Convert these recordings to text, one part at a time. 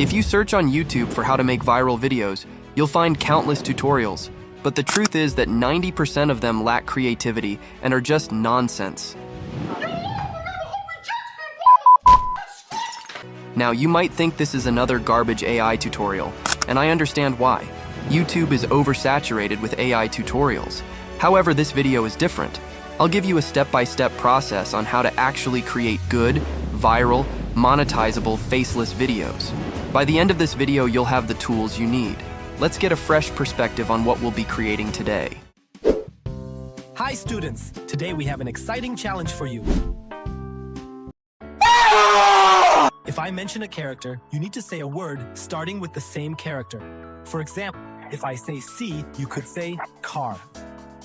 If you search on YouTube for how to make viral videos, you'll find countless tutorials, but the truth is that 90% of them lack creativity and are just nonsense. Now, you might think this is another garbage AI tutorial, and I understand why. YouTube is oversaturated with AI tutorials. However, this video is different. I'll give you a step-by-step process on how to actually create good, viral, monetizable, faceless videos. By the end of this video, you'll have the tools you need. Let's get a fresh perspective on what we'll be creating today. Hi students! Today we have an exciting challenge for you. If I mention a character, you need to say a word starting with the same character. For example, if I say C, you could say car.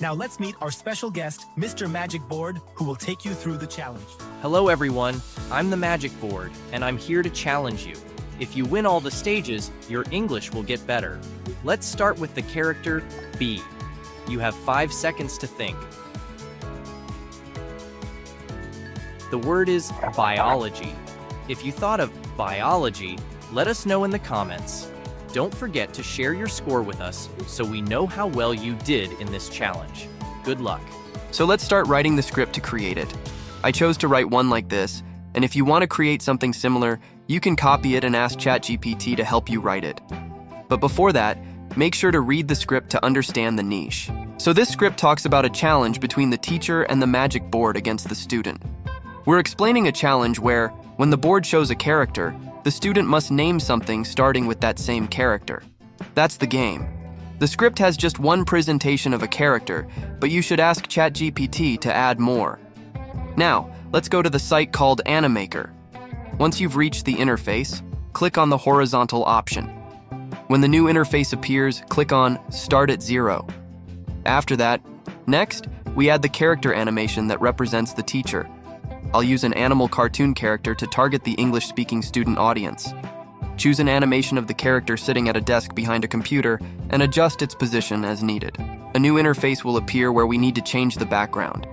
Now let's meet our special guest, Mr. Magic Board, who will take you through the challenge. Hello everyone, I'm the Magic Board, and I'm here to challenge you. If you win all the stages, your English will get better. Let's start with the character B. You have 5 seconds to think. The word is biology. If you thought of biology, let us know in the comments. Don't forget to share your score with us so we know how well you did in this challenge. Good luck. So let's start writing the script to create it. I chose to write one like this, and if you want to create something similar, you can copy it and ask ChatGPT to help you write it. But before that, make sure to read the script to understand the niche. So this script talks about a challenge between the teacher and the Magic Board against the student. We're explaining a challenge where, when the board shows a character, the student must name something starting with that same character. That's the game. The script has just one presentation of a character, but you should ask ChatGPT to add more. Now, let's go to the site called Animaker. Once you've reached the interface, click on the horizontal option. When the new interface appears, click on Start at 0. After that, next, we add the character animation that represents the teacher. I'll use an animal cartoon character to target the English-speaking student audience. Choose an animation of the character sitting at a desk behind a computer and adjust its position as needed. A new interface will appear where we need to change the background.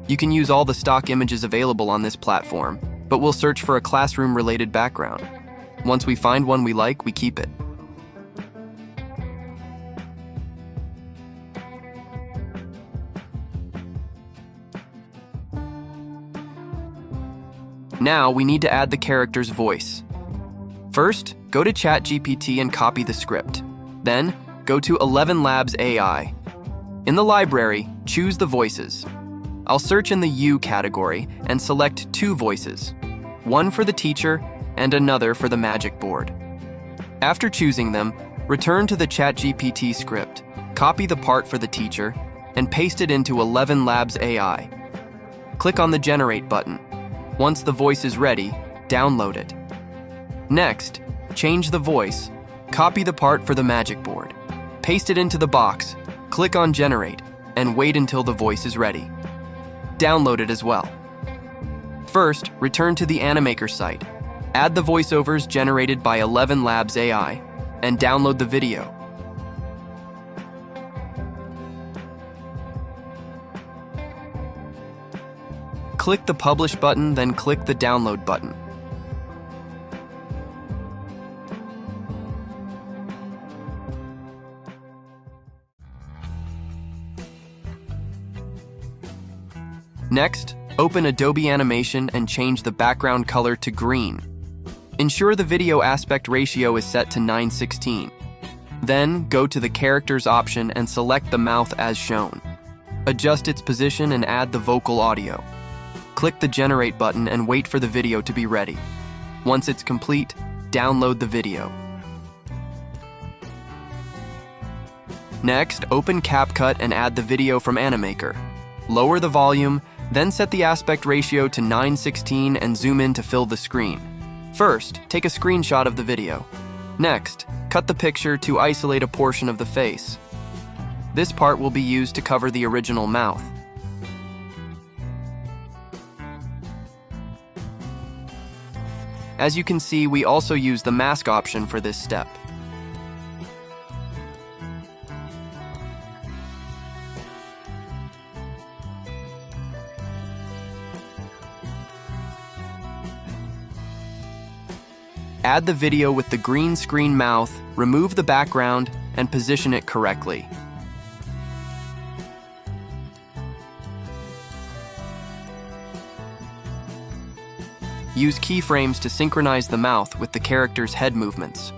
You can use all the stock images available on this platform, but we'll search for a classroom-related background. Once we find one we like, we keep it. Now, we need to add the character's voice. First, go to ChatGPT and copy the script. Then, go to ElevenLabs AI. In the library, choose the voices. I'll search in the You category and select 2 voices, one for the teacher and another for the Magic Board. After choosing them, return to the ChatGPT script, copy the part for the teacher, and paste it into ElevenLabs AI. Click on the Generate button. Once the voice is ready, download it. Next, change the voice, copy the part for the Magic Board, paste it into the box, click on Generate, and wait until the voice is ready. Download it as well. First, return to the Animaker site, add the voiceovers generated by ElevenLabs AI, and download the video. Click the Publish button, then click the Download button. Next, open Adobe Animation and change the background color to green. Ensure the video aspect ratio is set to 9:16. Then, go to the Characters option and select the mouth as shown. Adjust its position and add the vocal audio. Click the Generate button and wait for the video to be ready. Once it's complete, download the video. Next, open CapCut and add the video from Animaker. Lower the volume, then set the aspect ratio to 9:16 and zoom in to fill the screen. First, take a screenshot of the video. Next, cut the picture to isolate a portion of the face. This part will be used to cover the original mouth. As you can see, we also use the mask option for this step. Add the video with the green screen mouth, remove the background, and position it correctly. Use keyframes to synchronize the mouth with the character's head movements.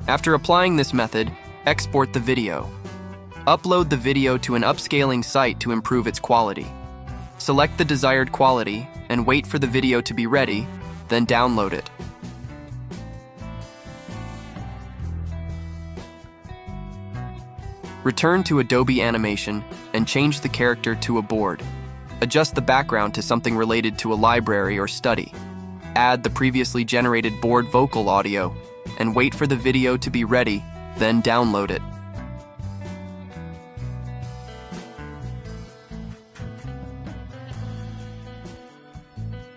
After applying this method, export the video. Upload the video to an upscaling site to improve its quality. Select the desired quality and wait for the video to be ready, then download it. Return to Adobe Animation and change the character to a board. Adjust the background to something related to a library or study. Add the previously generated board vocal audio and wait for the video to be ready, then download it.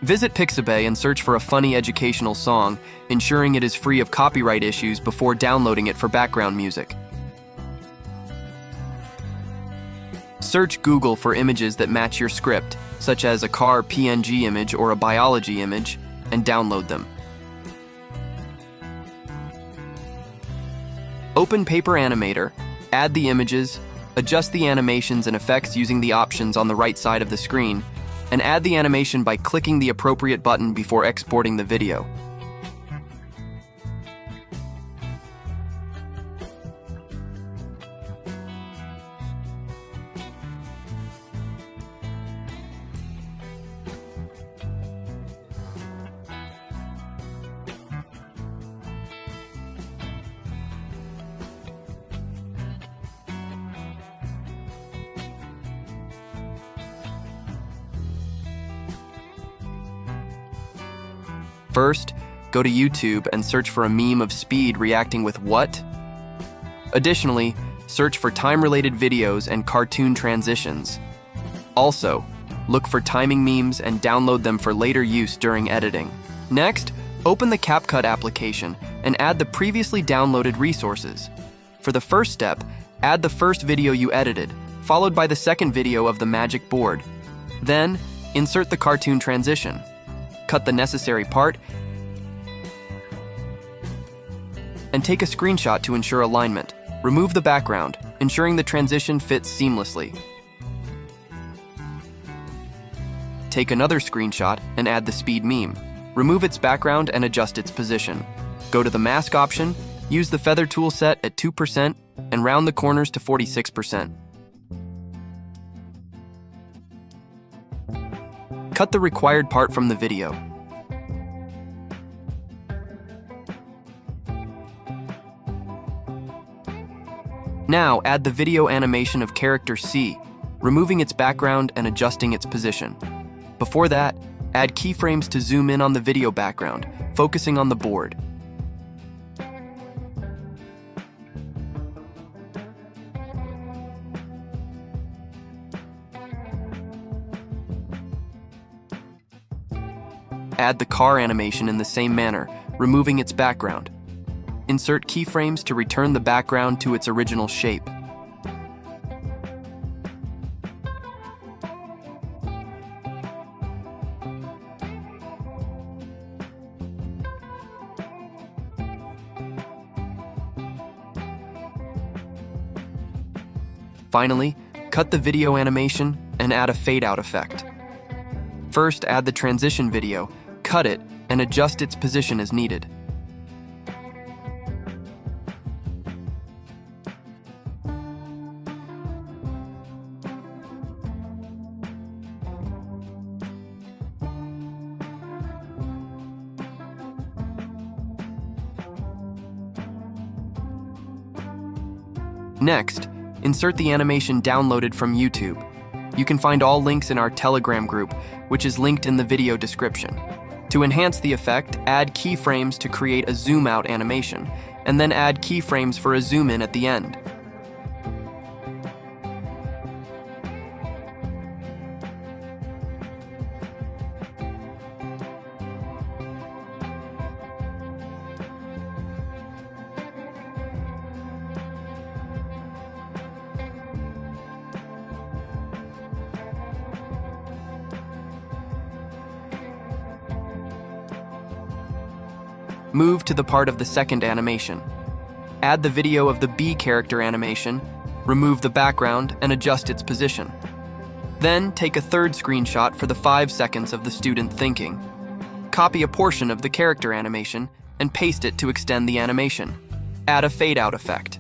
Visit Pixabay and search for a funny educational song, ensuring it is free of copyright issues before downloading it for background music. Search Google for images that match your script, such as a car PNG image or a biology image, and download them. Open paperanimator, add the images, adjust the animations and effects using the options on the right side of the screen, and add the animation by clicking the appropriate button before exporting the video. First, go to YouTube and search for a meme of Speed reacting with what? Additionally, search for time-related videos and cartoon transitions. Also, look for timing memes and download them for later use during editing. Next, open the CapCut application and add the previously downloaded resources. For the first step, add the first video you edited, followed by the second video of the magic board. Then, insert the cartoon transition. Cut the necessary part, and take a screenshot to ensure alignment. Remove the background, ensuring the transition fits seamlessly. Take another screenshot and add the Speed meme. Remove its background and adjust its position. Go to the mask option, use the feather tool set at 2%, and round the corners to 46%. Cut the required part from the video. Now add the video animation of character C, removing its background and adjusting its position. Before that, add keyframes to zoom in on the video background, focusing on the board. Add the car animation in the same manner, removing its background. Insert keyframes to return the background to its original shape. Finally, cut the video animation and add a fade-out effect. First, add the transition video, cut it, and adjust its position as needed. Next, insert the animation downloaded from YouTube. You can find all links in our Telegram group, which is linked in the video description. To enhance the effect, add keyframes to create a zoom-out animation, and then add keyframes for a zoom-in at the end. move to the part of the second animation. Add the video of the B character animation, remove the background, and adjust its position. Then, take a third screenshot for the 5 seconds of the student thinking. Copy a portion of the character animation and paste it to extend the animation. Add a fade-out effect.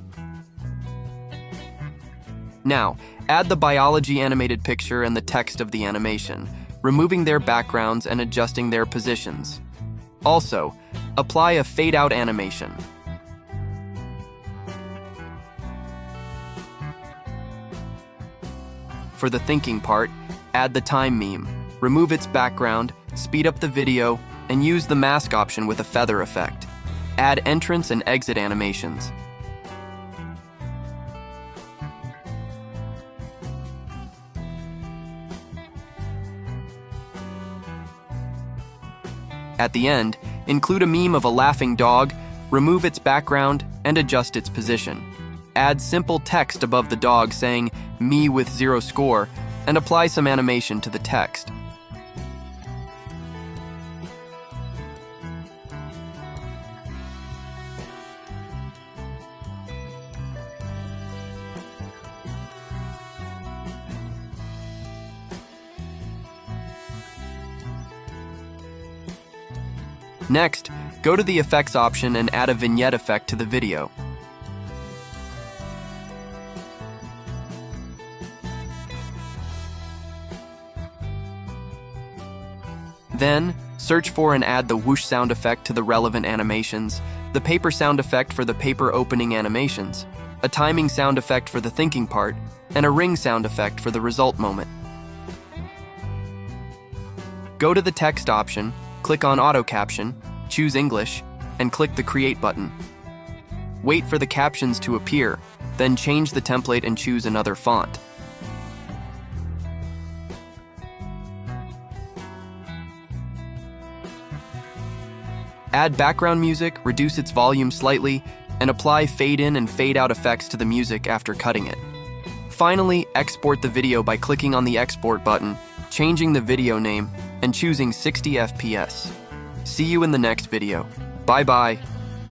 Now, add the biology animated picture and the text of the animation, removing their backgrounds and adjusting their positions. Also, apply a fade-out animation. For the thinking part, add the time meme, remove its background, speed up the video, and use the mask option with a feather effect. Add entrance and exit animations. At the end, include a meme of a laughing dog, remove its background, and adjust its position. Add simple text above the dog saying, "Me with 0 score," and apply some animation to the text. Next, go to the effects option and add a vignette effect to the video. Then, search for and add the whoosh sound effect to the relevant animations, the paper sound effect for the paper opening animations, a timing sound effect for the thinking part, and a ring sound effect for the result moment. Go to the text option, click on Auto Caption, choose English, and click the Create button. Wait for the captions to appear, then change the template and choose another font. Add background music, reduce its volume slightly, and apply fade-in and fade-out effects to the music after cutting it. Finally, export the video by clicking on the Export button, changing the video name, and choosing 60 FPS. See you in the next video. Bye-bye.